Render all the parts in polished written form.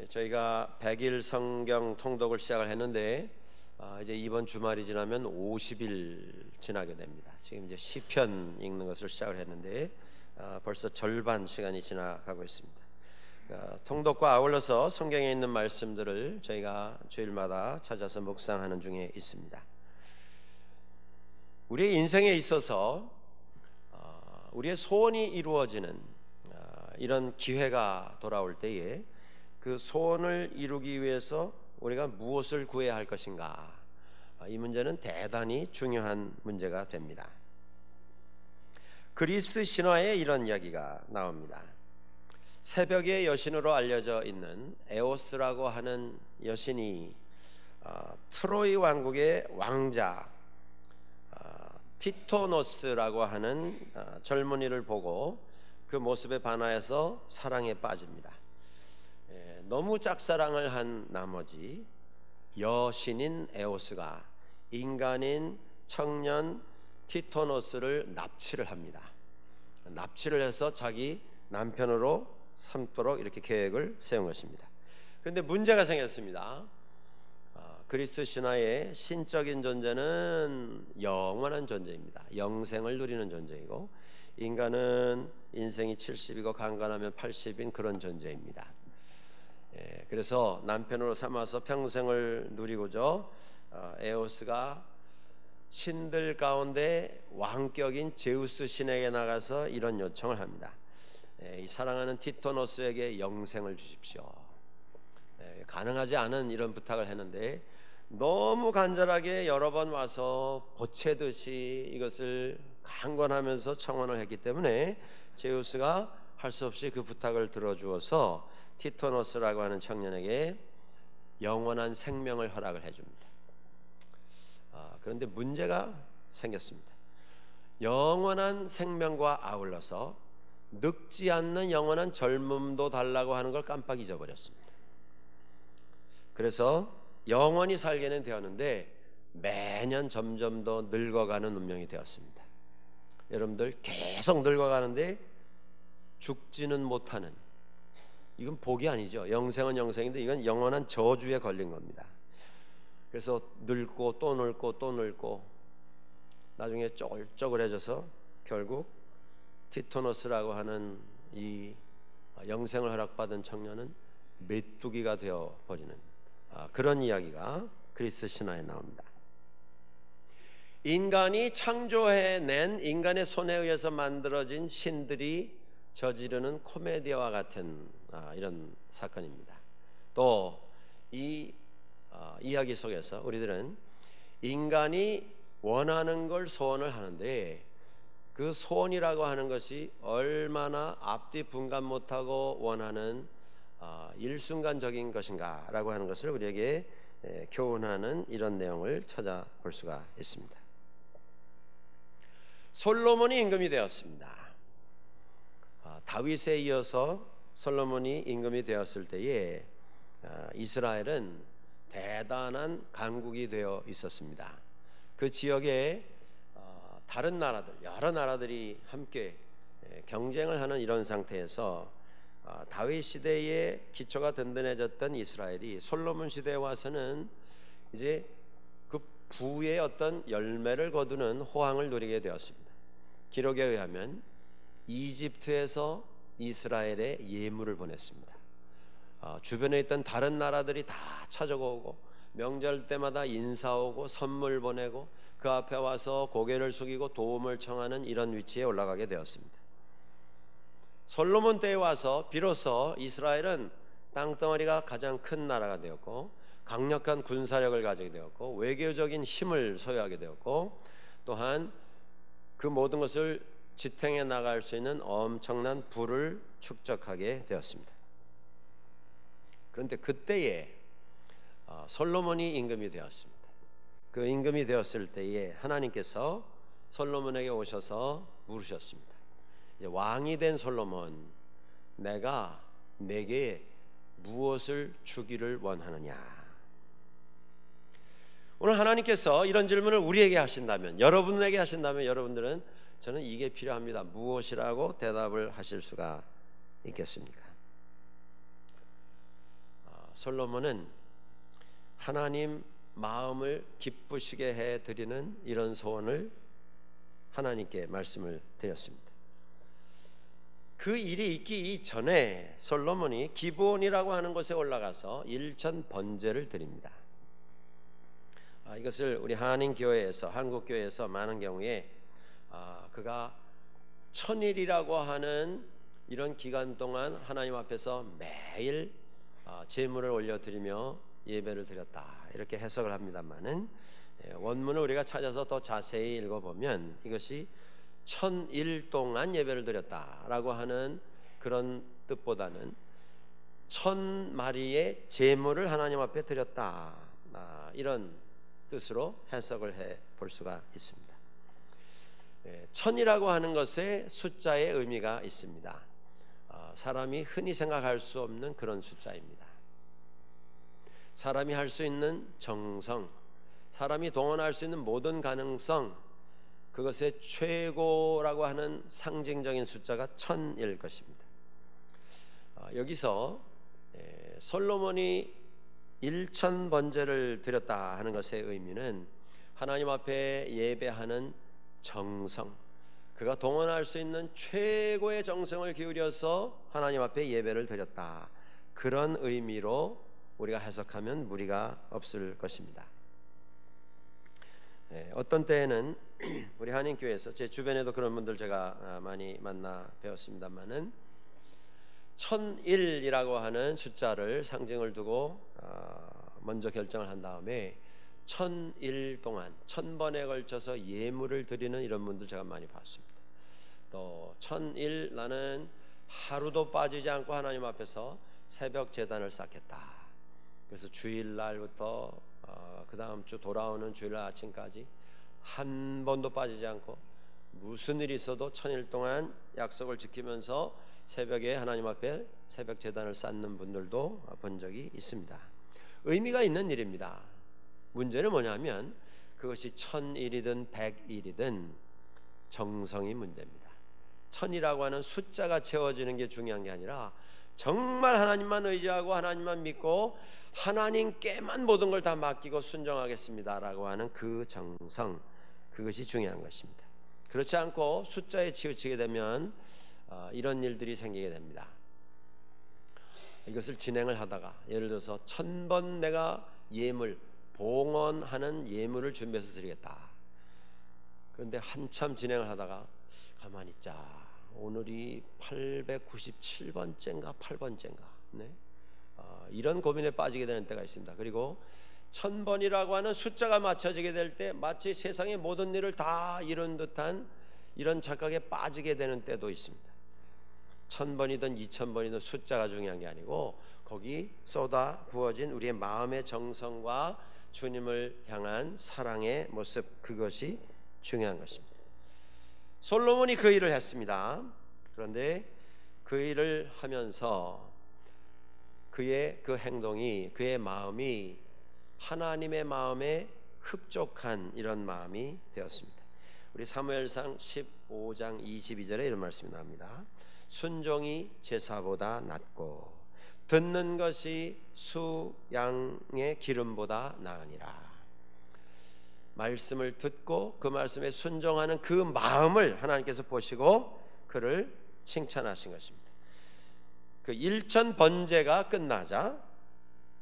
저희가 100일 성경 통독을 시작을 했는데 이제 이번 주말이 지나면 50일 지나게 됩니다. 지금 이제 시편 읽는 것을 시작을 했는데 벌써 절반 시간이 지나가고 있습니다. 통독과 아울러서 성경에 있는 말씀들을 저희가 주일마다 찾아서 묵상하는 중에 있습니다. 우리의 인생에 있어서 우리의 소원이 이루어지는 이런 기회가 돌아올 때에 그 소원을 이루기 위해서 우리가 무엇을 구해야 할 것인가, 이 문제는 대단히 중요한 문제가 됩니다. 그리스 신화에 이런 이야기가 나옵니다. 새벽의 여신으로 알려져 있는 에오스라고 하는 여신이 트로이 왕국의 왕자 티토노스라고 하는 젊은이를 보고 그 모습에 반하여서 사랑에 빠집니다. 너무 짝사랑을 한 나머지 여신인 에오스가 인간인 청년 티토노스를 납치를 합니다. 납치를 해서 자기 남편으로 삼도록 이렇게 계획을 세운 것입니다. 그런데 문제가 생겼습니다. 그리스 신화의 신적인 존재는 영원한 존재입니다. 영생을 누리는 존재이고, 인간은 인생이 70이고 강간하면 80인 그런 존재입니다. 그래서 남편으로 삼아서 평생을 누리고자 에오스가 신들 가운데 왕격인 제우스 신에게 나가서 이런 요청을 합니다. 이 사랑하는 티토노스에게 영생을 주십시오. 가능하지 않은 이런 부탁을 했는데 너무 간절하게 여러 번 와서 보채듯이 이것을 강권하면서 청원을 했기 때문에 제우스가 할 수 없이 그 부탁을 들어주어서 티토노스라고 하는 청년에게 영원한 생명을 허락을 해줍니다. 그런데 문제가 생겼습니다. 영원한 생명과 아울러서 늙지 않는 영원한 젊음도 달라고 하는 걸 깜빡 잊어버렸습니다. 그래서 영원히 살게는 되었는데 매년 점점 더 늙어가는 운명이 되었습니다. 여러분들 계속 늙어가는데 죽지는 못하는, 이건 복이 아니죠. 영생은 영생인데 이건 영원한 저주에 걸린 겁니다. 그래서 늙고 또 늙고 또 늙고 나중에 쪼글쪼글해져서 결국 티토노스라고 하는 이 영생을 허락받은 청년은 메뚜기가 되어버리는 그런 이야기가 그리스 신화에 나옵니다. 인간이 창조해낸 인간의 손에 의해서 만들어진 신들이 저지르는 코미디와 같은 이런 사건입니다. 또 이 이야기 속에서 우리들은 인간이 원하는 걸 소원을 하는데 그 소원이라고 하는 것이 얼마나 앞뒤 분간 못하고 원하는 일순간적인 것인가 라고 하는 것을 우리에게 교훈하는 이런 내용을 찾아볼 수가 있습니다. 솔로몬이 임금이 되었습니다. 다윗에 이어서 솔로몬이 임금이 되었을 때에 이스라엘은 대단한 강국이 되어 있었습니다. 그 지역에 다른 나라들, 여러 나라들이 함께 경쟁을 하는 이런 상태에서 다윗 시대에 기초가 든든해졌던 이스라엘이 솔로몬 시대에 와서는 이제 그 부의 어떤 열매를 거두는 호황을 누리게 되었습니다. 기록에 의하면 이집트에서 이스라엘에 예물을 보냈습니다. 주변에 있던 다른 나라들이 다 찾아오고 명절 때마다 인사오고 선물 보내고 그 앞에 와서 고개를 숙이고 도움을 청하는 이런 위치에 올라가게 되었습니다. 솔로몬 때에 와서 비로소 이스라엘은 땅덩어리가 가장 큰 나라가 되었고 강력한 군사력을 가지게 되었고 외교적인 힘을 소유하게 되었고 또한 그 모든 것을 지탱해 나갈 수 있는 엄청난 부를 축적하게 되었습니다. 그런데 그때에 솔로몬이 임금이 되었습니다. 그 임금이 되었을 때에 하나님께서 솔로몬에게 오셔서 물으셨습니다. 이제 왕이 된 솔로몬, 내가 내게 무엇을 주기를 원하느냐? 오늘 하나님께서 이런 질문을 우리에게 하신다면, 여러분에게 하신다면 여러분들은 저는 이게 필요합니다, 무엇이라고 대답을 하실 수가 있겠습니까? 솔로몬은 하나님 마음을 기쁘시게 해 드리는 이런 소원을 하나님께 말씀을 드렸습니다. 그 일이 있기 이전에 솔로몬이 기브온이라고 하는 곳에 올라가서 일천 번제를 드립니다. 이것을 우리 한인교회에서, 한국교회에서 많은 경우에 그가 천일이라고 하는 이런 기간 동안 하나님 앞에서 매일 제물을 올려드리며 예배를 드렸다, 이렇게 해석을 합니다만은, 원문을 우리가 찾아서 더 자세히 읽어보면 이것이 천일 동안 예배를 드렸다라고 하는 그런 뜻보다는 천 마리의 제물을 하나님 앞에 드렸다, 이런 뜻으로 해석을 해 볼 수가 있습니다. 천이라고 하는 것에 숫자의 의미가 있습니다. 사람이 흔히 생각할 수 없는 그런 숫자입니다. 사람이 할 수 있는 정성, 사람이 동원할 수 있는 모든 가능성, 그것의 최고라고 하는 상징적인 숫자가 천일 것입니다. 여기서 솔로몬이 일천 번제를 드렸다 하는 것의 의미는 하나님 앞에 예배하는 정성, 그가 동원할 수 있는 최고의 정성을 기울여서 하나님 앞에 예배를 드렸다, 그런 의미로 우리가 해석하면 무리가 없을 것입니다. 어떤 때에는 우리 한인교회에서, 제 주변에도 그런 분들 제가 많이 만나 배웠습니다만은, 천일이라고 하는 숫자를 상징을 두고 먼저 결정을 한 다음에 천일 동안 1000번에 걸쳐서 예물을 드리는 이런 분들 제가 많이 봤습니다. 또 천일 나는 하루도 빠지지 않고 하나님 앞에서 새벽 제단을 쌓겠다, 그래서 주일날부터 그 다음 주 돌아오는 주일날 아침까지 한 번도 빠지지 않고 무슨 일이 있어도 천일 동안 약속을 지키면서 새벽에 하나님 앞에 새벽 제단을 쌓는 분들도 본 적이 있습니다. 의미가 있는 일입니다. 문제는 뭐냐면 그것이 1000일이든 100일이든 정성이 문제입니다. 1000이라고 하는 숫자가 채워지는 게 중요한 게 아니라 정말 하나님만 의지하고 하나님만 믿고 하나님께만 모든 걸 다 맡기고 순종하겠습니다라고 하는 그 정성, 그것이 중요한 것입니다. 그렇지 않고 숫자에 치우치게 되면 이런 일들이 생기게 됩니다. 이것을 진행을 하다가 예를 들어서 1000번 내가 예물, 봉헌하는 예물을 준비해서 드리겠다. 그런데 한참 진행을 하다가 가만히 있자, 오늘이 897번째인가 8번째인가, 네? 이런 고민에 빠지게 되는 때가 있습니다. 그리고 1000번이라고 하는 숫자가 맞춰지게 될 때 마치 세상의 모든 일을 다 이룬 듯한 이런 착각에 빠지게 되는 때도 있습니다. 1000번이든 2000번이든 숫자가 중요한 게 아니고 거기 쏟아 부어진 우리의 마음의 정성과 주님을 향한 사랑의 모습, 그것이 중요한 것입니다. 솔로몬이 그 일을 했습니다. 그런데 그 일을 하면서 그의 그 행동이, 그의 마음이 하나님의 마음에 흡족한 이런 마음이 되었습니다. 우리 사무엘상 15장 22절에 이런 말씀이 나옵니다. 순종이 제사보다 낫고 듣는 것이 수 양의 기름보다 나으니라. 말씀을 듣고 그 말씀에 순종하는 그 마음을 하나님께서 보시고 그를 칭찬하신 것입니다. 그 일천 번제가 끝나자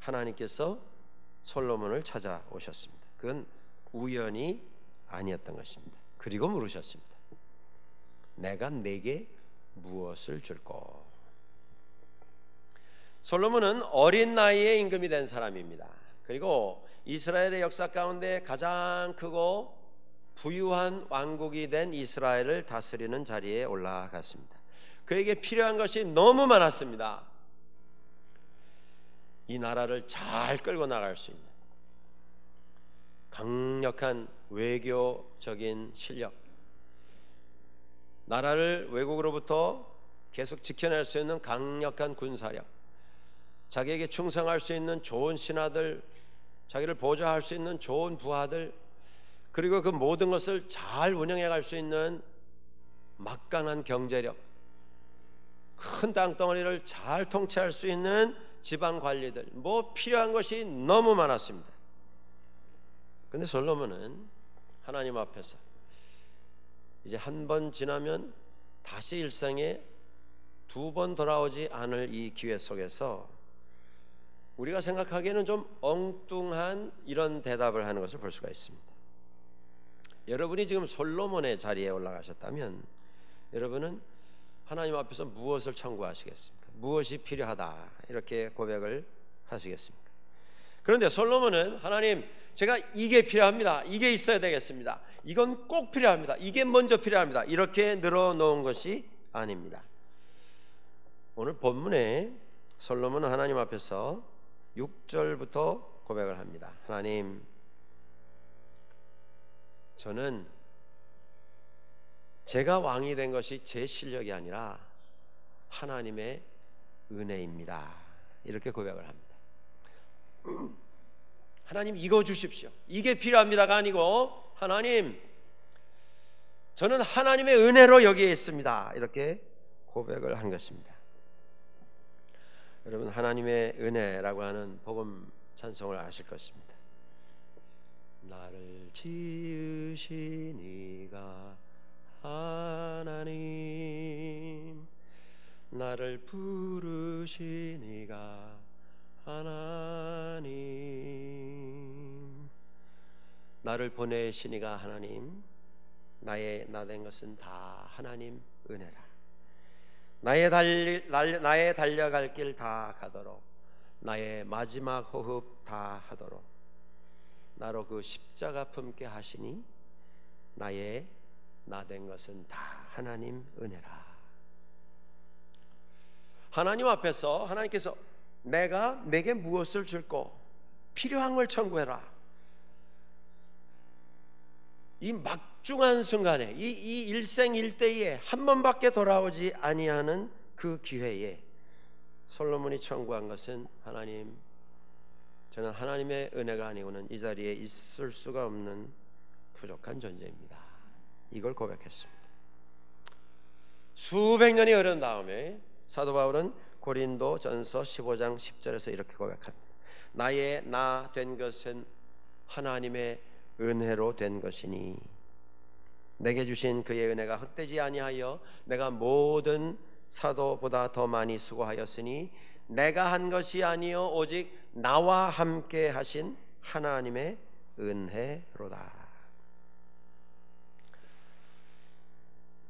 하나님께서 솔로몬을 찾아오셨습니다. 그건 우연이 아니었던 것입니다. 그리고 물으셨습니다. 내가 네게 무엇을 줄꼬? 솔로몬은 어린 나이에 임금이 된 사람입니다. 그리고 이스라엘의 역사 가운데 가장 크고 부유한 왕국이 된 이스라엘을 다스리는 자리에 올라갔습니다. 그에게 필요한 것이 너무 많았습니다. 이 나라를 잘 끌고 나갈 수 있는 강력한 외교적인 실력, 나라를 외국으로부터 계속 지켜낼 수 있는 강력한 군사력, 자기에게 충성할 수 있는 좋은 신하들, 자기를 보좌할 수 있는 좋은 부하들, 그리고 그 모든 것을 잘 운영해 갈 수 있는 막강한 경제력, 큰 땅덩어리를 잘 통치할 수 있는 지방 관리들, 뭐 필요한 것이 너무 많았습니다. 그런데 솔로몬은 하나님 앞에서 이제 한 번 지나면 다시 일생에 두 번 돌아오지 않을 이 기회 속에서 우리가 생각하기에는 좀 엉뚱한 이런 대답을 하는 것을 볼 수가 있습니다. 여러분이 지금 솔로몬의 자리에 올라가셨다면 여러분은 하나님 앞에서 무엇을 청구하시겠습니까? 무엇이 필요하다 이렇게 고백을 하시겠습니까? 그런데 솔로몬은 하나님, 제가 이게 필요합니다. 이게 있어야 되겠습니다. 이건 꼭 필요합니다. 이게 먼저 필요합니다. 이렇게 늘어놓은 것이 아닙니다. 오늘 본문에 솔로몬은 하나님 앞에서 6절부터 고백을 합니다. 하나님, 저는 제가 왕이 된 것이 제 실력이 아니라 하나님의 은혜입니다. 이렇게 고백을 합니다. 하나님, 이거 주십시오. 이게 필요합니다가 아니고 하나님, 저는 하나님의 은혜로 여기에 있습니다. 이렇게 고백을 한 것입니다. 여러분, 하나님의 은혜라고 하는 복음 찬송을 아실 것입니다. 나를 지으신 이가 하나님, 나를 부르신 이가 하나님, 나를 보내신 이가 하나님, 나 된 것은 다 하나님 은혜라. 나의 달려갈 길 다 가도록, 나의 마지막 호흡 다 하도록 나로 그 십자가 품게 하시니 나의 나 된 것은 다 하나님 은혜라. 하나님 앞에서 하나님께서 내게 무엇을 줄고 필요한 걸 청구해라. 이 막중한 순간에, 이 일생일대에 한 번밖에 돌아오지 아니하는 그 기회에 솔로몬이 청구한 것은 하나님, 저는 하나님의 은혜가 아니고는 이 자리에 있을 수가 없는 부족한 존재입니다. 이걸 고백했습니다. 수백 년이 흐른 다음에 사도 바울은 고린도 전서 15장 10절에서 이렇게 고백합니다. 나의 나 된 것은 하나님의 은혜로 된 것이니 내게 주신 그의 은혜가 헛되지 아니하여 내가 모든 사도보다 더 많이 수고하였으니 내가 한 것이 아니요 오직 나와 함께 하신 하나님의 은혜로다.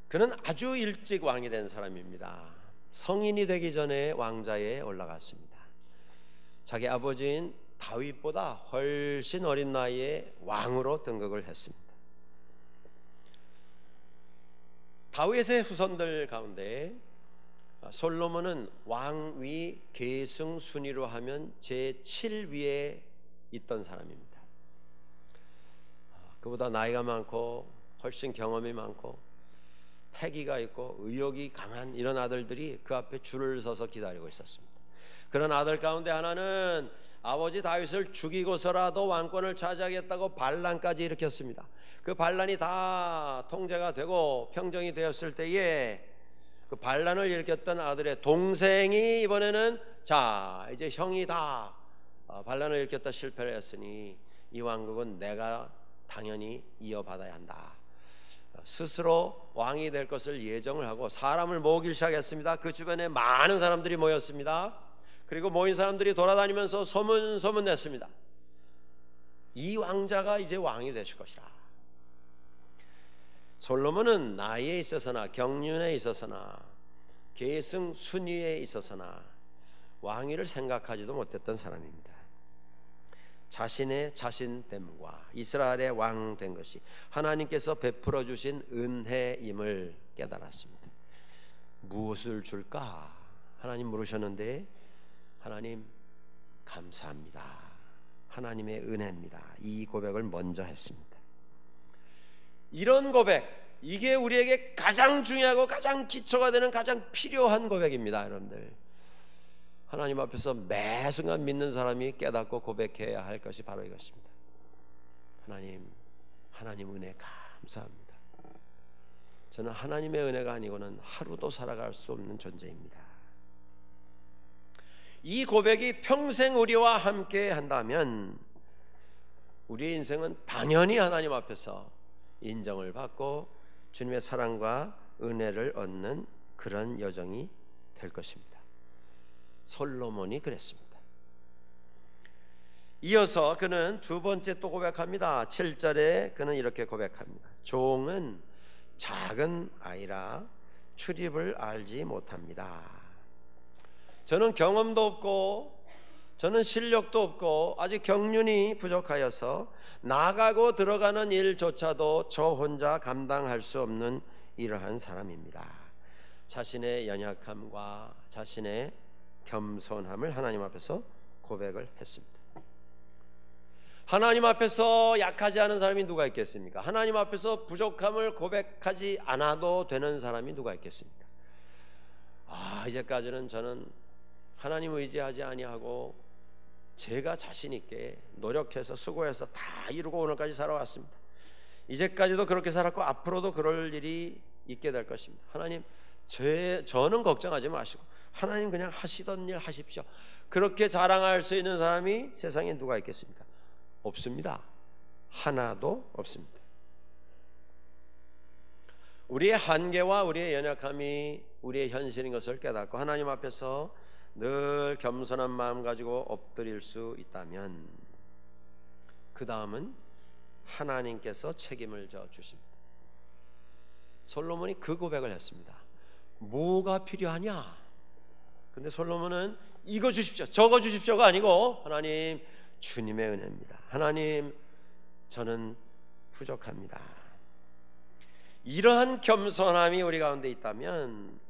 그는 아주 일찍 왕이 된 사람입니다. 성인이 되기 전에 왕자에 올라갔습니다. 자기 아버지인 다윗보다 훨씬 어린 나이에 왕으로 등극을 했습니다. 다윗의 후손들 가운데 솔로몬은 왕위 계승 순위로 하면 제7위에 있던 사람입니다. 그보다 나이가 많고 훨씬 경험이 많고 패기가 있고 의욕이 강한 이런 아들들이 그 앞에 줄을 서서 기다리고 있었습니다. 그런 아들 가운데 하나는 아버지 다윗을 죽이고서라도 왕권을 차지하겠다고 반란까지 일으켰습니다. 그 반란이 다 통제가 되고 평정이 되었을 때에 그 반란을 일으켰던 아들의 동생이 이번에는 자 이제 형이 다 반란을 일으켰다 실패를 했으니 이 왕국은 내가 당연히 이어받아야 한다. 스스로 왕이 될 것을 예정을 하고 사람을 모으기 시작했습니다. 그 주변에 많은 사람들이 모였습니다. 그리고 모인 사람들이 돌아다니면서 소문 냈습니다. 이 왕자가 이제 왕이 되실 것이라. 솔로몬은 나이에 있어서나 경륜에 있어서나 계승 순위에 있어서나 왕위를 생각하지도 못했던 사람입니다. 자신의 자신됨과 이스라엘의 왕 된 것이 하나님께서 베풀어 주신 은혜임을 깨달았습니다. 무엇을 줄까? 하나님 물으셨는데 하나님 감사합니다. 하나님의 은혜입니다. 이 고백을 먼저 했습니다. 이런 고백, 이게 우리에게 가장 중요하고 가장 기초가 되는 가장 필요한 고백입니다. 여러분들, 하나님 앞에서 매 순간 믿는 사람이 깨닫고 고백해야 할 것이 바로 이것입니다. 하나님 은혜 감사합니다. 저는 하나님의 은혜가 아니고는 하루도 살아갈 수 없는 존재입니다. 이 고백이 평생 우리와 함께 한다면 우리의 인생은 당연히 하나님 앞에서 인정을 받고 주님의 사랑과 은혜를 얻는 그런 여정이 될 것입니다. 솔로몬이 그랬습니다. 이어서 그는 두 번째 또 고백합니다. 7절에 그는 이렇게 고백합니다. 종은 작은 아이라 출입을 알지 못합니다. 저는 경험도 없고 저는 실력도 없고 아직 경륜이 부족하여서 나가고 들어가는 일조차도 저 혼자 감당할 수 없는 이러한 사람입니다. 자신의 연약함과 자신의 겸손함을 하나님 앞에서 고백을 했습니다. 하나님 앞에서 약하지 않은 사람이 누가 있겠습니까? 하나님 앞에서 부족함을 고백하지 않아도 되는 사람이 누가 있겠습니까? 이제까지는 저는 하나님 의지하지 아니하고 제가 자신 있게 노력해서 수고해서 다 이루고 오늘까지 살아왔습니다. 이제까지도 그렇게 살았고 앞으로도 그럴 일이 있게 될 것입니다. 하나님, 저는 걱정하지 마시고 하나님 그냥 하시던 일 하십시오. 그렇게 자랑할 수 있는 사람이 세상에 누가 있겠습니까? 없습니다. 하나도 없습니다. 우리의 한계와 우리의 연약함이 우리의 현실인 것을 깨닫고 하나님 앞에서 늘 겸손한 마음 가지고 엎드릴 수 있다면 그 다음은 하나님께서 책임을 져 주십니다. 솔로몬이 그 고백을 했습니다. 뭐가 필요하냐? 근데 솔로몬은 이거 주십시오, 저거 주십시오가 아니고 하나님, 주님의 은혜입니다. 하나님, 저는 부족합니다. 이러한 겸손함이 우리 가운데 있다면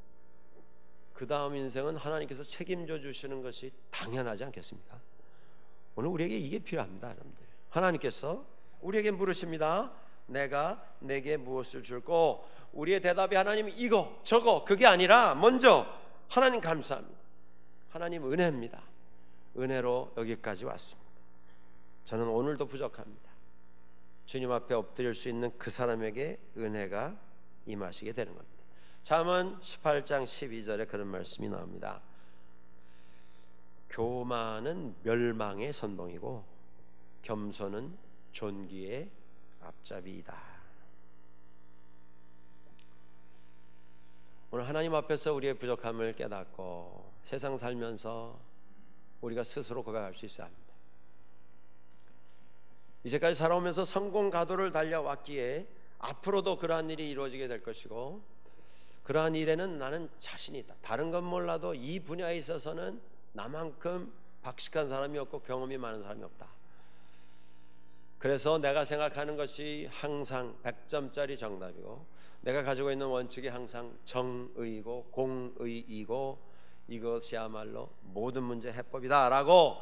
그 다음 인생은 하나님께서 책임져 주시는 것이 당연하지 않겠습니까? 오늘 우리에게 이게 필요합니다. 여러분들, 하나님께서 우리에게 물으십니다. 내가 내게 무엇을 줄고? 우리의 대답이 하나님 이거 저거 그게 아니라 먼저 하나님 감사합니다. 하나님 은혜입니다. 은혜로 여기까지 왔습니다. 저는 오늘도 부족합니다. 주님 앞에 엎드릴 수 있는 그 사람에게 은혜가 임하시게 되는 겁니다. 잠언 18장 12절에 그런 말씀이 나옵니다. 교만은 멸망의 선봉이고 겸손은 존귀의 앞잡이이다. 오늘 하나님 앞에서 우리의 부족함을 깨닫고 세상 살면서 우리가 스스로 고백할 수 있어야 합니다. 이제까지 살아오면서 성공 가도를 달려왔기에 앞으로도 그러한 일이 이루어지게 될 것이고 그러한 일에는 나는 자신이 있다. 다른 건 몰라도 이 분야에 있어서는 나만큼 박식한 사람이 없고 경험이 많은 사람이 없다. 그래서 내가 생각하는 것이 항상 100점짜리 정답이고 내가 가지고 있는 원칙이 항상 정의이고 공의이고 이것이야말로 모든 문제 해법이다 라고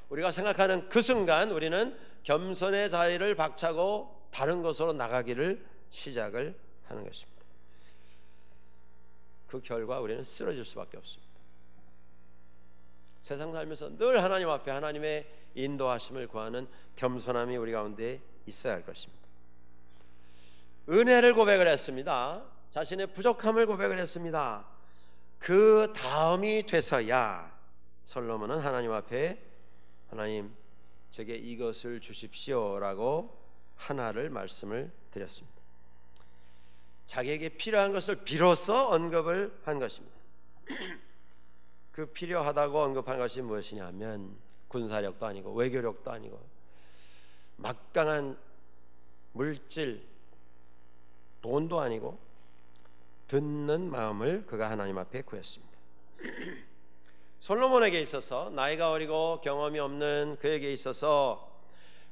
우리가 생각하는 그 순간 우리는 겸손의 자리를 박차고 다른 것으로 나가기를 시작을 하는 것입니다. 그 결과 우리는 쓰러질 수밖에 없습니다. 세상 살면서 늘 하나님 앞에 하나님의 인도하심을 구하는 겸손함이 우리 가운데 있어야 할 것입니다. 은혜를 고백을 했습니다. 자신의 부족함을 고백을 했습니다. 그 다음이 돼서야 솔로몬은 하나님 앞에 하나님 제게 이것을 주십시오라고 하나를 말씀을 드렸습니다. 자기에게 필요한 것을 비로소 언급을 한 것입니다. 그 필요하다고 언급한 것이 무엇이냐면 군사력도 아니고 외교력도 아니고 막강한 물질, 돈도 아니고 듣는 마음을 그가 하나님 앞에 구했습니다. 솔로몬에게 있어서 나이가 어리고 경험이 없는 그에게 있어서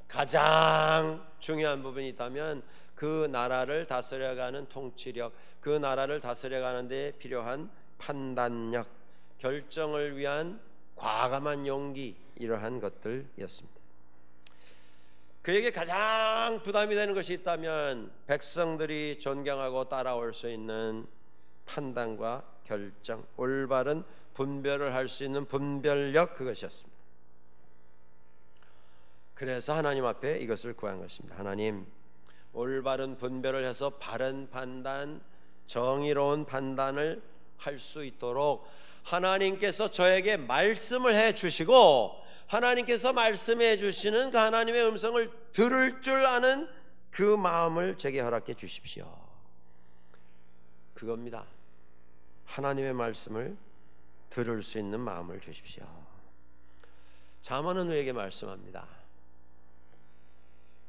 가장 중요한 부분이 있다면 그 나라를 다스려가는 통치력, 그 나라를 다스려가는 데 필요한 판단력, 결정을 위한 과감한 용기, 이러한 것들이었습니다. 그에게 가장 부담이 되는 것이 있다면 백성들이 존경하고 따라올 수 있는 판단과 결정, 올바른 분별을 할 수 있는 분별력, 그것이었습니다. 그래서 하나님 앞에 이것을 구한 것입니다. 하나님, 올바른 분별을 해서 바른 판단, 정의로운 판단을 할 수 있도록 하나님께서 저에게 말씀을 해 주시고, 하나님께서 말씀해 주시는 그 하나님의 음성을 들을 줄 아는 그 마음을 제게 허락해 주십시오. 그겁니다. 하나님의 말씀을 들을 수 있는 마음을 주십시오. 잠언은 우리에게 말씀합니다.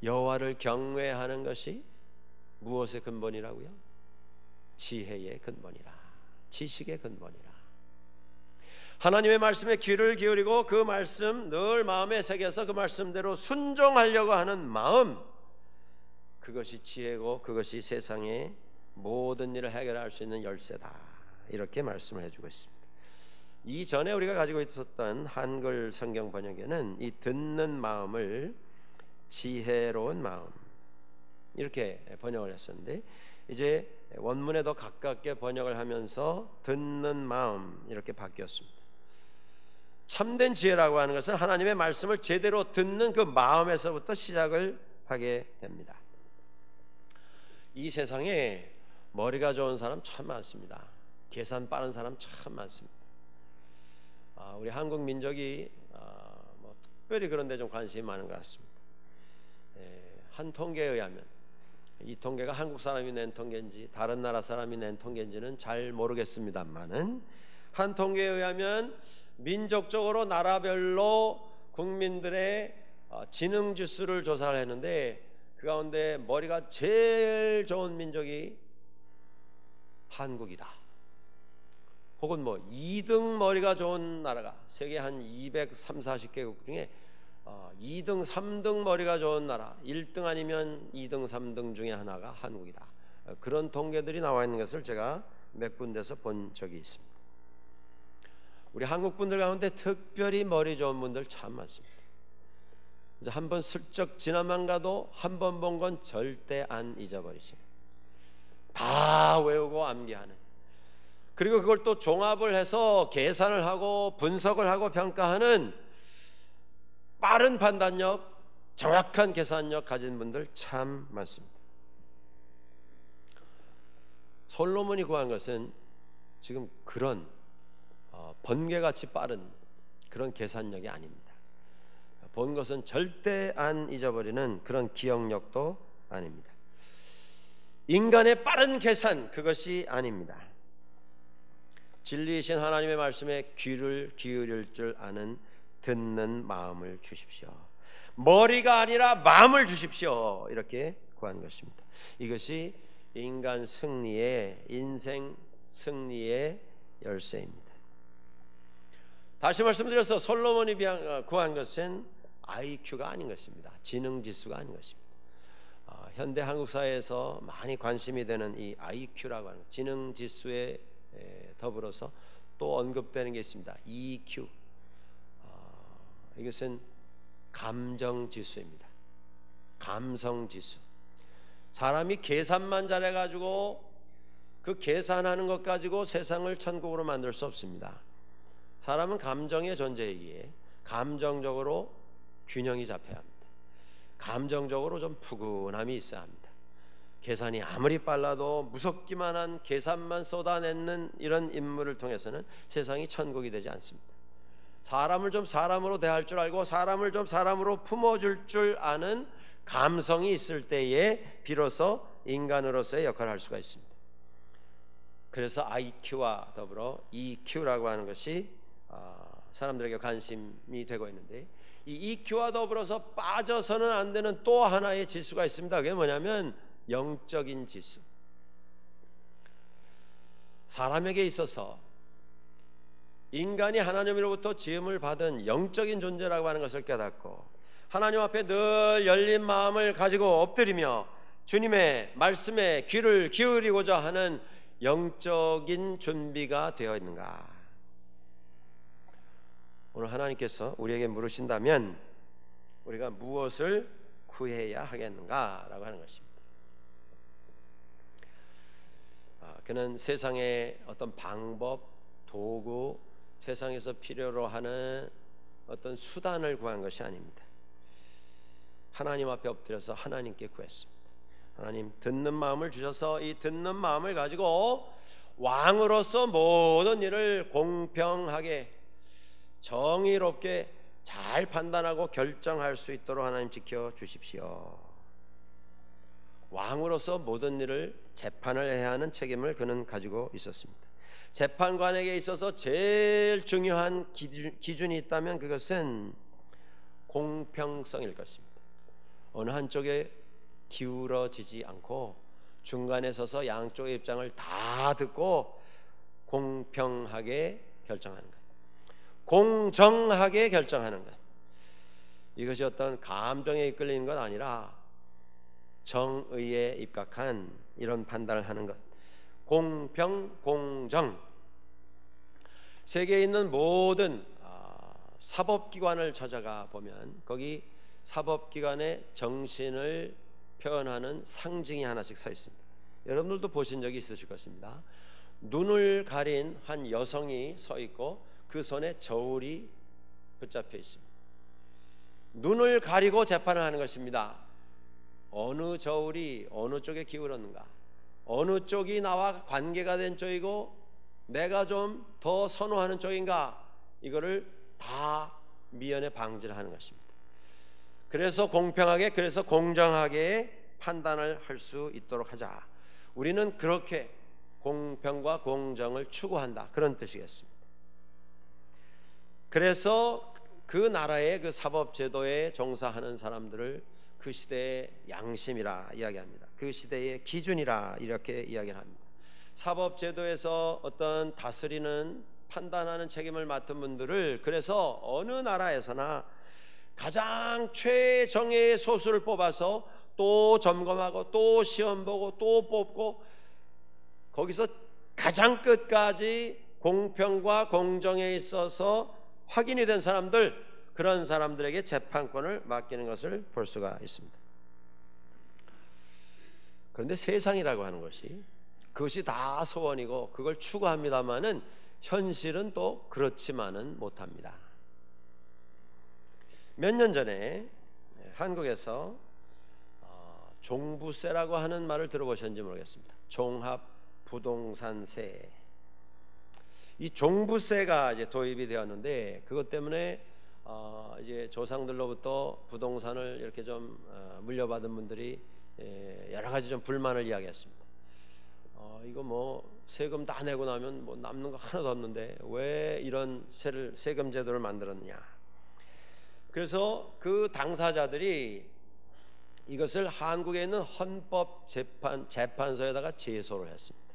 여호와를 경외하는 것이 무엇의 근본이라고요? 지혜의 근본이라, 지식의 근본이라. 하나님의 말씀에 귀를 기울이고 그 말씀 늘 마음에 새겨서 그 말씀대로 순종하려고 하는 마음, 그것이 지혜고 그것이 세상의 모든 일을 해결할 수 있는 열쇠다, 이렇게 말씀을 해주고 있습니다. 이전에 우리가 가지고 있었던 한글 성경 번역에는 이 듣는 마음을 지혜로운 마음 이렇게 번역을 했었는데, 이제 원문에 더 가깝게 번역을 하면서 듣는 마음 이렇게 바뀌었습니다. 참된 지혜라고 하는 것은 하나님의 말씀을 제대로 듣는 그 마음에서부터 시작을 하게 됩니다. 이 세상에 머리가 좋은 사람 참 많습니다. 계산 빠른 사람 참 많습니다. 우리 한국 민족이 특별히 그런 데 좀 관심이 많은 것 같습니다. 한 통계에 의하면, 이 통계가 한국 사람이 낸 통계인지 다른 나라 사람이 낸 통계인지는 잘 모르겠습니다만은, 한 통계에 의하면 민족적으로 나라별로 국민들의 지능 지수를 조사를 했는데, 그 가운데 머리가 제일 좋은 민족이 한국이다. 혹은 2등 머리가 좋은 나라가, 세계 한 230, 40개국 중에 2등, 3등 머리가 좋은 나라, 1등 아니면 2등, 3등 중에 하나가 한국이다. 그런 통계들이 나와 있는 것을 제가 몇 군데서 본 적이 있습니다. 우리 한국 분들 가운데 특별히 머리 좋은 분들 참 많습니다. 이제 한번 슬쩍 지나만 가도 한 번 본 건 절대 안 잊어버리십니다. 다 외우고 암기하는, 그리고 그걸 또 종합을 해서 계산을 하고 분석을 하고 평가하는 빠른 판단력, 정확한 계산력 가진 분들 참 많습니다. 솔로몬이 구한 것은 지금 그런 번개같이 빠른 그런 계산력이 아닙니다. 본 것은 절대 안 잊어버리는 그런 기억력도 아닙니다. 인간의 빠른 계산, 그것이 아닙니다. 진리이신 하나님의 말씀에 귀를 기울일 줄 아는 듣는 마음을 주십시오. 머리가 아니라 마음을 주십시오. 이렇게 구한 것입니다. 이것이 인간 승리의, 인생 승리의 열쇠입니다. 다시 말씀드려서 솔로몬이 구한 것은 IQ가 아닌 것입니다. 지능지수가 아닌 것입니다. 현대 한국 사회에서 많이 관심이 되는 이 IQ라고 하는 지능지수에 더불어서 또 언급되는 게 있습니다. EQ. 이것은 감정지수입니다. 감성지수. 사람이 계산만 잘해가지고 그 계산하는 것 가지고 세상을 천국으로 만들 수 없습니다. 사람은 감정의 존재이기에 감정적으로 균형이 잡혀야 합니다. 감정적으로 좀 푸근함이 있어야 합니다. 계산이 아무리 빨라도 무섭기만 한 계산만 쏟아내는 이런 인물을 통해서는 세상이 천국이 되지 않습니다. 사람을 좀 사람으로 대할 줄 알고 사람을 좀 사람으로 품어줄 줄 아는 감성이 있을 때에 비로소 인간으로서의 역할을 할 수가 있습니다. 그래서 IQ와 더불어 EQ라고 하는 것이 사람들에게 관심이 되고 있는데, 이 EQ와 더불어서 빠져서는 안 되는 또 하나의 지수가 있습니다. 그게 뭐냐면 영적인 지수. 사람에게 있어서 인간이 하나님으로부터 지음을 받은 영적인 존재라고 하는 것을 깨닫고 하나님 앞에 늘 열린 마음을 가지고 엎드리며 주님의 말씀에 귀를 기울이고자 하는 영적인 준비가 되어 있는가? 오늘 하나님께서 우리에게 물으신다면 우리가 무엇을 구해야 하겠는가라고 하는 것입니다. 그는 세상의 어떤 방법, 도구, 세상에서 필요로 하는 어떤 수단을 구한 것이 아닙니다. 하나님 앞에 엎드려서 하나님께 구했습니다. 하나님, 듣는 마음을 주셔서 이 듣는 마음을 가지고 왕으로서 모든 일을 공평하게 정의롭게 잘 판단하고 결정할 수 있도록 하나님 지켜 주십시오. 왕으로서 모든 일을 재판을 해야 하는 책임을 그는 가지고 있었습니다. 재판관에게 있어서 제일 중요한 기준이 있다면 그것은 공평성일 것입니다. 어느 한쪽에 기울어지지 않고 중간에 서서 양쪽의 입장을 다 듣고 공평하게 결정하는 것, 공정하게 결정하는 것. 이것이 어떤 감정에 이끌리는 것 아니라 정의에 입각한 이런 판단을 하는 것. 공평, 공정. 세계에 있는 모든 사법기관을 찾아가 보면 거기 사법기관의 정신을 표현하는 상징이 하나씩 서 있습니다. 여러분들도 보신 적이 있으실 것입니다. 눈을 가린 한 여성이 서 있고 그 손에 저울이 붙잡혀 있습니다. 눈을 가리고 재판을 하는 것입니다. 어느 저울이 어느 쪽에 기울었는가, 어느 쪽이 나와 관계가 된 쪽이고 내가 좀 더 선호하는 쪽인가, 이거를 다 미연에 방지를 하는 것입니다. 그래서 공평하게, 그래서 공정하게 판단을 할 수 있도록 하자. 우리는 그렇게 공평과 공정을 추구한다, 그런 뜻이겠습니다. 그래서 그 나라의 그 사법제도에 종사하는 사람들을 그 시대의 양심이라 이야기합니다. 그 시대의 기준이라 이렇게 이야기를 합니다. 사법제도에서 어떤 다스리는 판단하는 책임을 맡은 분들을 그래서 어느 나라에서나 가장 최정예의 소수를 뽑아서 또 점검하고 또 시험 보고 또 뽑고 거기서 가장 끝까지 공평과 공정에 있어서 확인이 된 사람들, 그런 사람들에게 재판권을 맡기는 것을 볼 수가 있습니다. 그런데 세상이라고 하는 것이 그것이 다 소원이고 그걸 추구합니다마는 현실은 또 그렇지만은 못합니다. 몇 년 전에 한국에서 종부세라고 하는 말을 들어보셨는지 모르겠습니다. 종합부동산세. 이 종부세가 이제 도입이 되었는데 그것 때문에 이제 조상들로부터 부동산을 이렇게 좀 물려받은 분들이 여러 가지 좀 불만을 이야기했습니다. 이거 뭐 세금 다 내고 나면 뭐 남는 거 하나도 없는데 왜 이런 세금 제도를 만들었느냐. 그래서 그 당사자들이 이것을 한국에 있는 헌법재판소에다가 제소를 했습니다.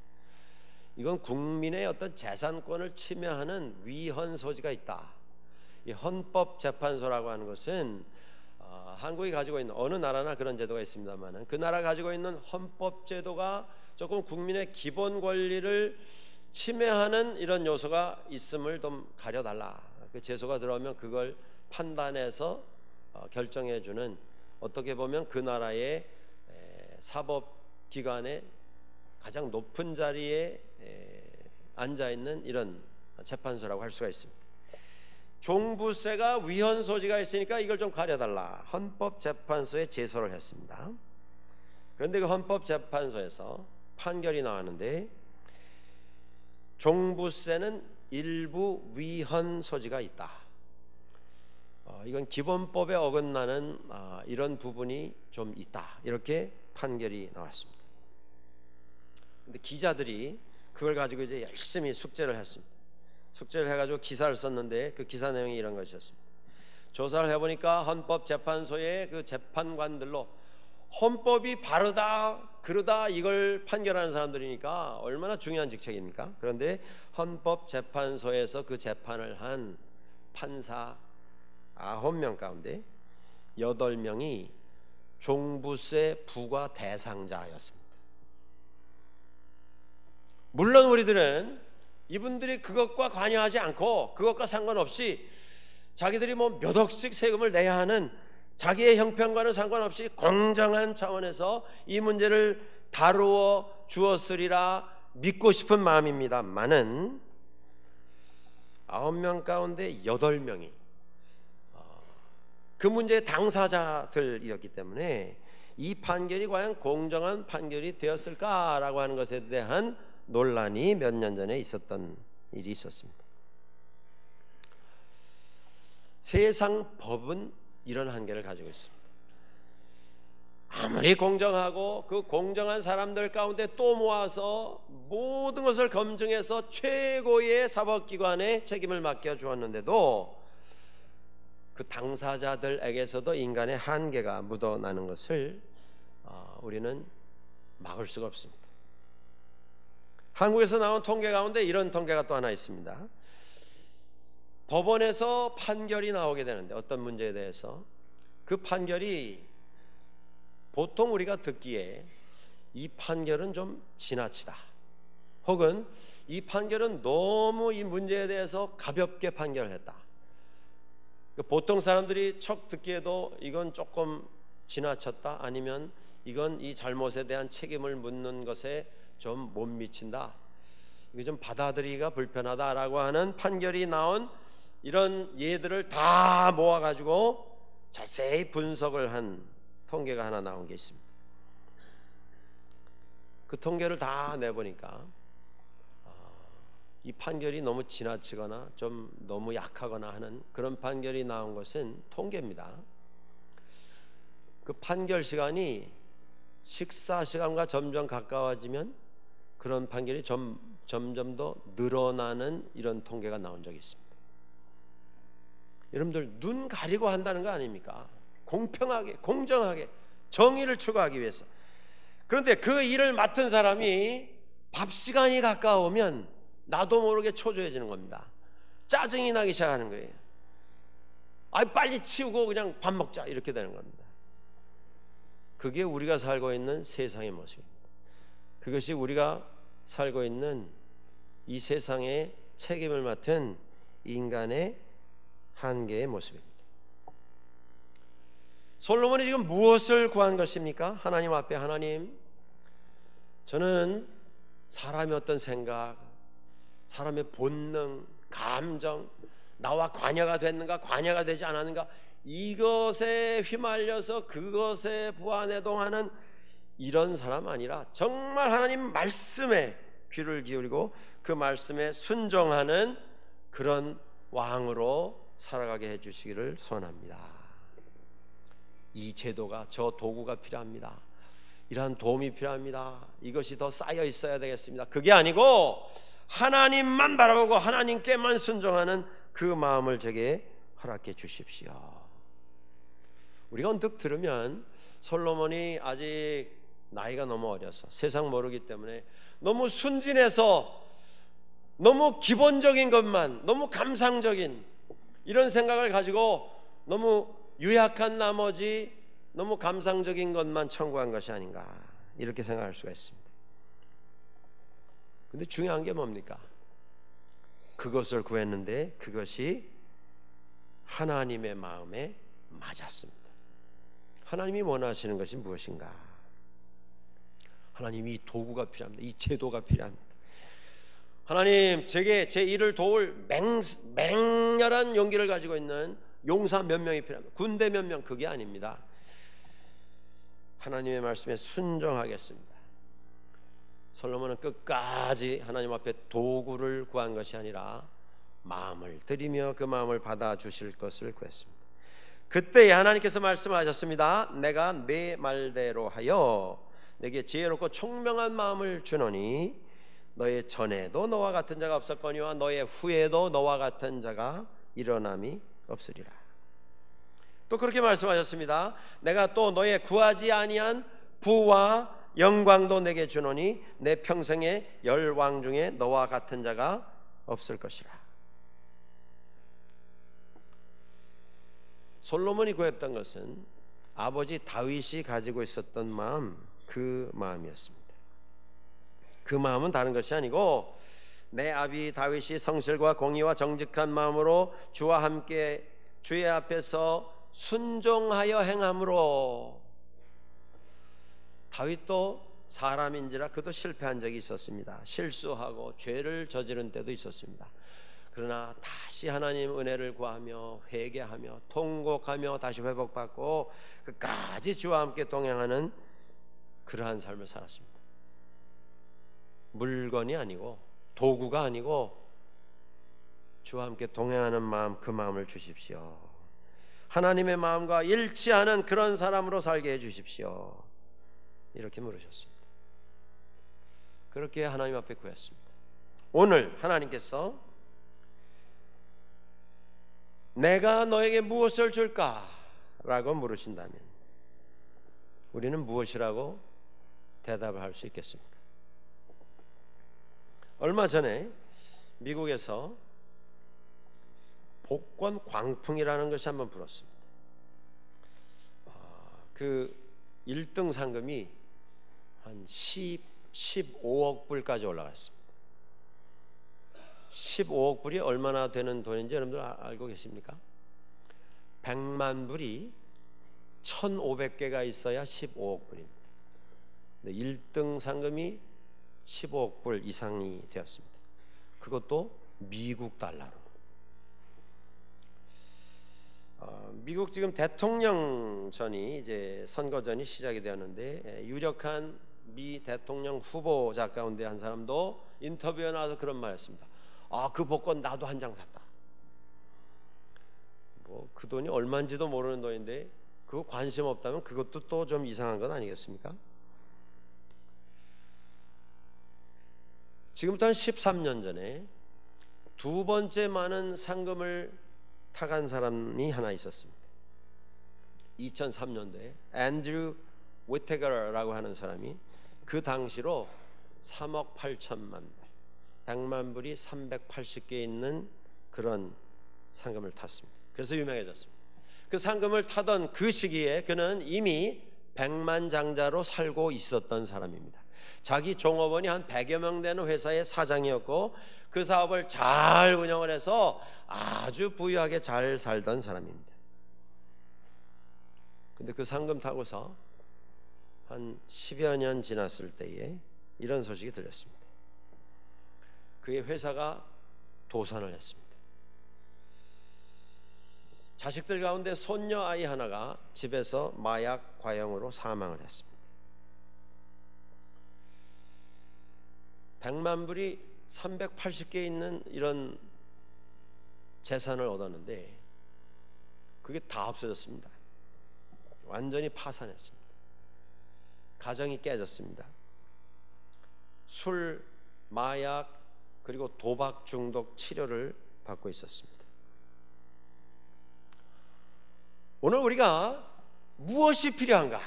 이건 국민의 어떤 재산권을 침해하는 위헌 소지가 있다. 이 헌법재판소라고 하는 것은 한국이 가지고 있는 어느 나라나 그런 제도가 있습니다만 그 나라 가지고 있는 헌법제도가 조금 국민의 기본 권리를 침해하는 이런 요소가 있음을 좀 가려달라. 그 제소가 들어오면 그걸 판단해서 결정해주는, 어떻게 보면 그 나라의 사법기관의 가장 높은 자리에 앉아있는 이런 재판소라고 할 수가 있습니다. 종부세가 위헌 소지가 있으니까 이걸 좀 가려달라. 헌법재판소에 제소를 했습니다. 그런데 그 헌법재판소에서 판결이 나왔는데 종부세는 일부 위헌 소지가 있다. 이건 기본법에 어긋나는 이런 부분이 좀 있다. 이렇게 판결이 나왔습니다. 근데 기자들이 그걸 가지고 이제 열심히 숙제를 했습니다. 숙제를 해가지고 기사를 썼는데 그 기사 내용이 이런 것이었습니다. 조사를 해보니까 헌법재판소의 그 재판관들로 헌법이 바르다 그르다 이걸 판결하는 사람들이니까 얼마나 중요한 직책입니까? 그런데 헌법재판소에서 그 재판을 한 판사 9명 가운데 8명이 종부세 부과 대상자였습니다. 물론 우리들은 이분들이 그것과 관여하지 않고 그것과 상관없이 자기들이 뭐 몇 억씩 세금을 내야 하는 자기의 형편과는 상관없이 공정한 차원에서 이 문제를 다루어 주었으리라 믿고 싶은 마음입니다만은 9명 가운데 8명이 그 문제의 당사자들이었기 때문에 이 판결이 과연 공정한 판결이 되었을까라고 하는 것에 대한 논란이 몇 년 전에 있었던 일이 있었습니다. 세상 법은 이런 한계를 가지고 있습니다. 아무리 공정하고 그 공정한 사람들 가운데 또 모아서 모든 것을 검증해서 최고의 사법기관에 책임을 맡겨 주었는데도 그 당사자들에게서도 인간의 한계가 묻어나는 것을 우리는 막을 수가 없습니다. 한국에서 나온 통계 가운데 이런 통계가 또 하나 있습니다. 법원에서 판결이 나오게 되는데 어떤 문제에 대해서 그 판결이 보통 우리가 듣기에 이 판결은 좀 지나치다, 혹은 이 판결은 너무 이 문제에 대해서 가볍게 판결했다. 보통 사람들이 척 듣기에도 이건 조금 지나쳤다, 아니면 이건 이 잘못에 대한 책임을 묻는 것에 좀 못 미친다, 이게 좀 받아들이기가 불편하다라고 하는 판결이 나온 이런 예들을 다 모아가지고 자세히 분석을 한 통계가 하나 나온 게 있습니다. 그 통계를 다 내보니까 이 판결이 너무 지나치거나 좀 너무 약하거나 하는 그런 판결이 나온 것은 통계입니다. 그 판결 시간이 식사 시간과 점점 가까워지면 그런 판결이 점점 더 늘어나는 이런 통계가 나온 적이 있습니다. 여러분들 눈 가리고 한다는 거 아닙니까? 공평하게, 공정하게, 정의를 추구하기 위해서. 그런데 그 일을 맡은 사람이 밥 시간이 가까우면 나도 모르게 초조해지는 겁니다. 짜증이 나기 시작하는 거예요. 빨리 치우고 그냥 밥 먹자, 이렇게 되는 겁니다. 그게 우리가 살고 있는 세상의 모습입니다. 그것이 우리가 살고 있는 이 세상의 책임을 맡은 인간의 한계의 모습입니다. 솔로몬이 지금 무엇을 구한 것입니까? 하나님 앞에, 하나님, 저는 사람의 어떤 생각, 사람의 본능, 감정, 나와 관여가 됐는가 관여가 되지 않았는가, 이것에 휘말려서 그것에 부안해동하는 이런 사람 아니라 정말 하나님 말씀에 귀를 기울이고 그 말씀에 순종하는 그런 왕으로 살아가게 해주시기를 소원합니다. 이 제도가, 저 도구가 필요합니다. 이러한 도움이 필요합니다. 이것이 더 쌓여 있어야 되겠습니다. 그게 아니고 하나님만 바라보고 하나님께만 순종하는 그 마음을 제게 허락해 주십시오. 우리가 언뜻 들으면 솔로몬이 아직 나이가 너무 어려서 세상 모르기 때문에 너무 순진해서 너무 기본적인 것만, 너무 감상적인 이런 생각을 가지고 너무 유약한 나머지 너무 감상적인 것만 청구한 것이 아닌가, 이렇게 생각할 수가 있습니다. 근데 중요한 게 뭡니까? 그것을 구했는데 그것이 하나님의 마음에 맞았습니다. 하나님이 원하시는 것이 무엇인가? 하나님, 이 도구가 필요합니다. 이 제도가 필요합니다. 하나님, 제게 제 일을 도울 맹렬한 용기를 가지고 있는 용사 몇 명이 필요합니다. 군대 몇 명, 그게 아닙니다. 하나님의 말씀에 순종하겠습니다. 솔로몬은 끝까지 하나님 앞에 도구를 구한 것이 아니라 마음을 들이며 그 마음을 받아주실 것을 구했습니다. 그때 하나님께서 말씀하셨습니다. 내가 내 말대로 하여 내게 지혜롭고 총명한 마음을 주노니 너의 전에도 너와 같은 자가 없었거니와 너의 후에도 너와 같은 자가 일어남이 없으리라. 또 그렇게 말씀하셨습니다. 내가 또 너의 구하지 아니한 부와 영광도 내게 주노니 내 평생의 열왕 중에 너와 같은 자가 없을 것이라. 솔로몬이 구했던 것은 아버지 다윗이 가지고 있었던 마음, 그 마음이었습니다. 그 마음은 다른 것이 아니고 내 아비 다윗이 성실과 공의와 정직한 마음으로 주와 함께 주의 앞에서 순종하여 행함으로. 다윗도 사람인지라 그도 실패한 적이 있었습니다. 실수하고 죄를 저지른 때도 있었습니다. 그러나 다시 하나님 은혜를 구하며 회개하며 통곡하며 다시 회복받고 끝까지 주와 함께 동행하는 그러한 삶을 살았습니다. 물건이 아니고 도구가 아니고 주와 함께 동행하는 마음, 그 마음을 주십시오. 하나님의 마음과 일치하는 그런 사람으로 살게 해주십시오. 이렇게 물으셨습니다. 그렇게 하나님 앞에 구했습니다. 오늘 하나님께서 내가 너에게 무엇을 줄까? 라고 물으신다면 우리는 무엇이라고 대답을 할 수 있겠습니까? 얼마 전에 미국에서 복권 광풍이라는 것이 한번 불었습니다. 그 1등 상금이 한 15억 불까지 올라갔습니다. 15억 불이 얼마나 되는 돈인지 여러분들 알고 계십니까? 100만 불이 1,500개가 있어야 15억 불입니다. 1등 상금이 15억 불 이상이 되었습니다. 그것도 미국 달러로. 미국 지금 대통령전이 이제 선거전이 시작이 되었는데 유력한 미 대통령 후보자 가운데 한 사람도 인터뷰에 나와서 그런 말했습니다. 그 복권 나도 한 장 샀다. 뭐 그 돈이 얼마인지도 모르는 돈인데 그거 관심 없다면 그것도 또 좀 이상한 건 아니겠습니까? 지금부터 한 13년 전에 두 번째 많은 상금을 타간 사람이 하나 있었습니다. 2003년도에 앤드류 위테거라고 하는 사람이 그 당시로 3억 8천만 불, 100만 불이 380개 있는 그런 상금을 탔습니다. 그래서 유명해졌습니다. 그 상금을 타던 그 시기에 그는 이미 백만장자로 살고 있었던 사람입니다. 자기 종업원이 한 100여 명 되는 회사의 사장이었고 그 사업을 잘 운영을 해서 아주 부유하게 잘 살던 사람입니다. 근데 그 상금 타고서 한 10여 년 지났을 때에 이런 소식이 들렸습니다. 그의 회사가 도산을 했습니다. 자식들 가운데 손녀 아이 하나가 집에서 마약 과형으로 사망을 했습니다. 100만 불이 380개 있는 이런 재산을 얻었는데 그게 다 없어졌습니다. 완전히 파산했습니다. 가정이 깨졌습니다. 술, 마약 그리고 도박 중독 치료를 받고 있었습니다. 오늘 우리가 무엇이 필요한가?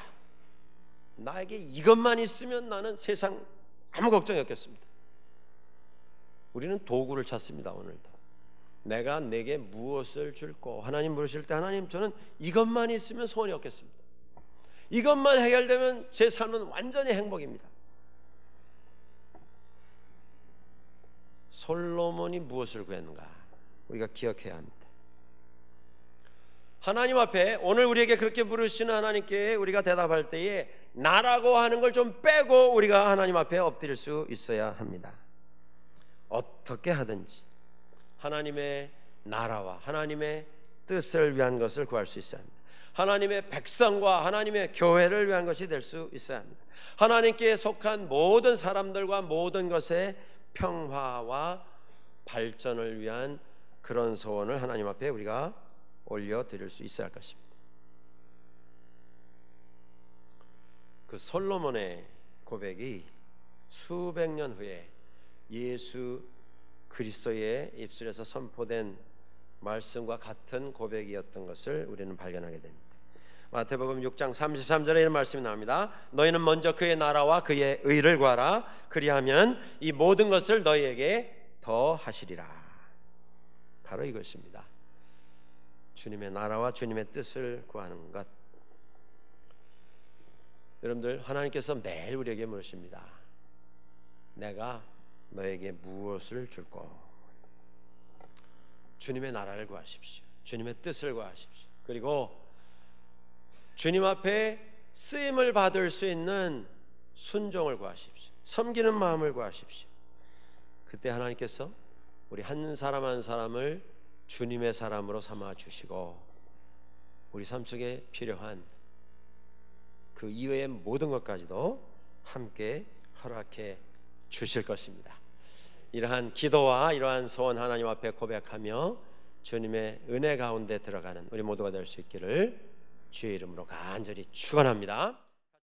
나에게 이것만 있으면 나는 세상 아무 걱정이 없겠습니다. 우리는 도구를 찾습니다. 오늘도 내가 내게 무엇을 줄꼬? 하나님 물으실 때 하나님 저는 이것만 있으면 소원이 없겠습니다. 이것만 해결되면 제 삶은 완전히 행복입니다. 솔로몬이 무엇을 구했는가? 우리가 기억해야 합니다. 하나님 앞에 오늘 우리에게 그렇게 물으시는 하나님께 우리가 대답할 때에 나라고 하는 걸 좀 빼고 우리가 하나님 앞에 엎드릴 수 있어야 합니다. 어떻게 하든지 하나님의 나라와 하나님의 뜻을 위한 것을 구할 수 있어야 합니다. 하나님의 백성과 하나님의 교회를 위한 것이 될 수 있어야 합니다. 하나님께 속한 모든 사람들과 모든 것의 평화와 발전을 위한 그런 소원을 하나님 앞에 우리가 올려드릴 수 있어야 할 것입니다. 그 솔로몬의 고백이 수백 년 후에 예수 그리스도의 입술에서 선포된 말씀과 같은 고백이었던 것을 우리는 발견하게 됩니다. 마태복음 6장 33절에 이런 말씀이 나옵니다. 너희는 먼저 그의 나라와 그의 의를 구하라. 그리하면 이 모든 것을 너희에게 더하시리라. 바로 이것입니다. 주님의 나라와 주님의 뜻을 구하는 것. 여러분들 하나님께서 매일 우리에게 물으십니다. 내가 너에게 무엇을 줄꼬? 주님의 나라를 구하십시오. 주님의 뜻을 구하십시오. 그리고 주님 앞에 쓰임을 받을 수 있는 순종을 구하십시오. 섬기는 마음을 구하십시오. 그때 하나님께서 우리 한 사람 한 사람을 주님의 사람으로 삼아 주시고 우리 삶 속에 필요한 그 이외의 모든 것까지도 함께 허락해 주실 것입니다. 이러한 기도와 이러한 소원 하나님 앞에 고백하며 주님의 은혜 가운데 들어가는 우리 모두가 될 수 있기를 주의 이름으로 간절히 축원합니다.